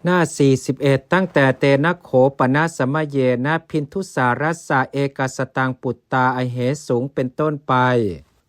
หน้า41ตั้งแต่เตนะโขปนะสมะเยนะพินทุสารัสสะเอกสตังปุตตาอเหสูงเป็นต้นไป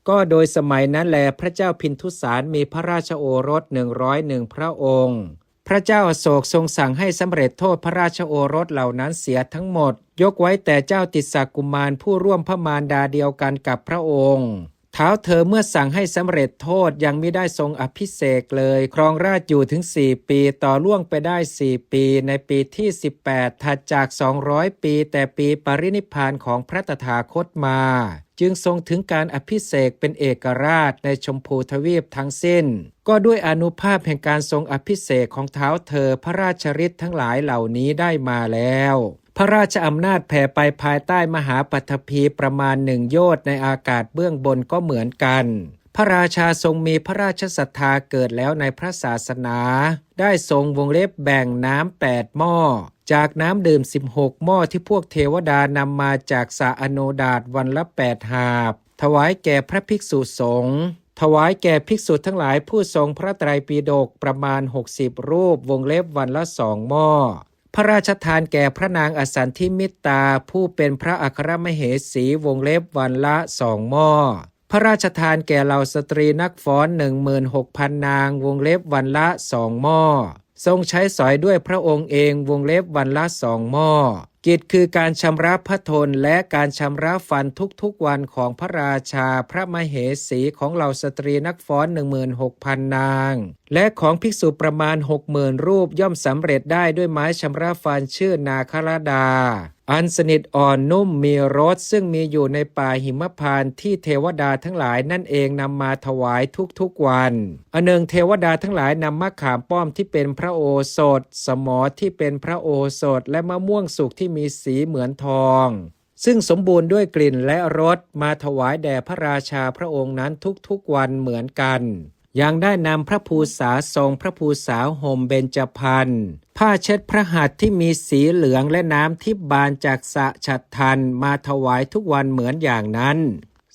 ก็โดยสมัยนั้นแลพระเจ้าพินทุสารมีพระราชโอรส101พระองค์พระเจ้าอโศกทรงสั่งให้สำเร็จโทษพระราชโอรสเหล่านั้นเสียทั้งหมดยกไว้แต่เจ้าติสสกุมารผู้ร่วมพระมารดาเดียวกันกับพระองค์ท้าวเธอเมื่อสั่งให้สำเร็จโทษยังไม่ได้ทรงอภิเษกเลยครองราชย์อยู่ถึง4 ปีต่อล่วงไปได้4 ปีในปีที่18ถัดจาก200 ปีแต่ปีปรินิพพานของพระตถาคตมาจึงทรงถึงการอภิเษกเป็นเอกราชในชมพูทวีปทั้งสิ้นก็ด้วยอานุภาพแห่งการทรงอภิเษกของท้าวเธอพระราชฤทธิ์ทั้งหลายเหล่านี้ได้มาแล้วพระราชอำนาจแผ่ไปภายใต้มหาปฐพีประมาณ1 โยชน์ในอากาศเบื้องบนก็เหมือนกันพระราชาทรงมีพระราชศรัทธาเกิดแล้วในพระศาสนาได้ทรงวงเล็บแบ่งน้ำ8 หม้อจากน้ำดื่ม16 หม้อที่พวกเทวดานำมาจากสระอโนดาตวันละ8 หาบถวายแก่พระภิกษุสงฆ์ถวายแก่ภิกษุทั้งหลายผู้ทรงพระไตรปิฎกประมาณ60 รูปวงเล็บวันละ2 หม้อพระราชทานแก่พระนางอสันทิมิตาผู้เป็นพระอัครมเหสีวงเล็บวันละ2 หม้อพระราชทานแก่เหล่าสตรีนักฟ้อน 16,000 นางวงเล็บวันละ2 หม้อทรงใช้สอยด้วยพระองค์เองวงเล็บวันละ2 หม้อกิจคือการชำระพระทนและการชำระฟันทุกๆวันของพระราชาพระมเหสีของเหล่าสตรีนักฟ้อน 16,000 นางและของภิกษุประมาณ 60,000 รูปย่อมสำเร็จได้ด้วยไม้ชำระฟันชื่อนาคราดาอันสนิทอ่อนนุ่มมีรสซึ่งมีอยู่ในป่าหิมพานต์ที่เทวดาทั้งหลายนั่นเองนำมาถวายทุกๆวันอันหนึ่งเทวดาทั้งหลายนำมะขามป้อมที่เป็นพระโอสถสมอที่เป็นพระโอสถและมะม่วงสุกที่มีสีเหมือนทองซึ่งสมบูรณ์ด้วยกลิ่นและรสมาถวายแด่พระราชาพระองค์นั้นทุกๆวันเหมือนกันยังได้นำพระภูษาทรงพระภูษาห่มเบญจพรรณผ้าเช็ดพระหัตถ์ที่มีสีเหลืองและน้ำทิพย์บานจากสระฉัตรทันมาถวายทุกวันเหมือนอย่างนั้น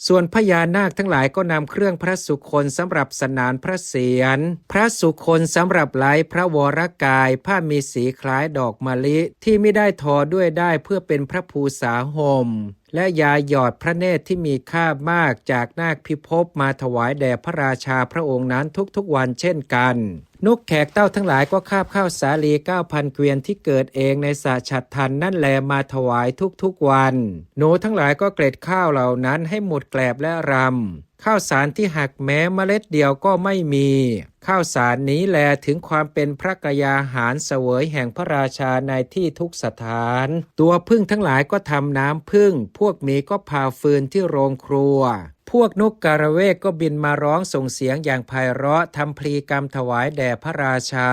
ส่วนพญานาคทั้งหลายก็นำเครื่องพระสุคนสำหรับสนานพระเศียรพระสุคนสำหรับไล้พระวรกายผ้ามีสีคล้ายดอกมะลิที่ไม่ได้ทอด้วยได้เพื่อเป็นพระภูษาห่มและยาหยอดพระเนตรที่มีค่ามากจากนาคพิภพมาถวายแด่พระราชาพระองค์นั้นทุกๆวันเช่นกันนกแขกเต้าทั้งหลายก็คาบข้าวสาลี 9,000 เกวียนที่เกิดเองในสระฉัตรทันนั่นแลมาถวายทุกๆวันหนูทั้งหลายก็เกล็ดข้าวเหล่านั้นให้หมดแกลบและรำข้าวสารที่หักแม้เมล็ดเดียวก็ไม่มีข้าวสารนี้แลถึงความเป็นพระกยาหารเสวยแห่งพระราชาในที่ทุกสถานตัวผึ้งทั้งหลายก็ทำน้ำผึ้งพวกหมีก็ผ่าฟืนที่โรงครัวพวกนกกาละเวกก็บินมาร้องส่งเสียงอย่างไพเราะทำพลีกรรมถวายแด่พระราชา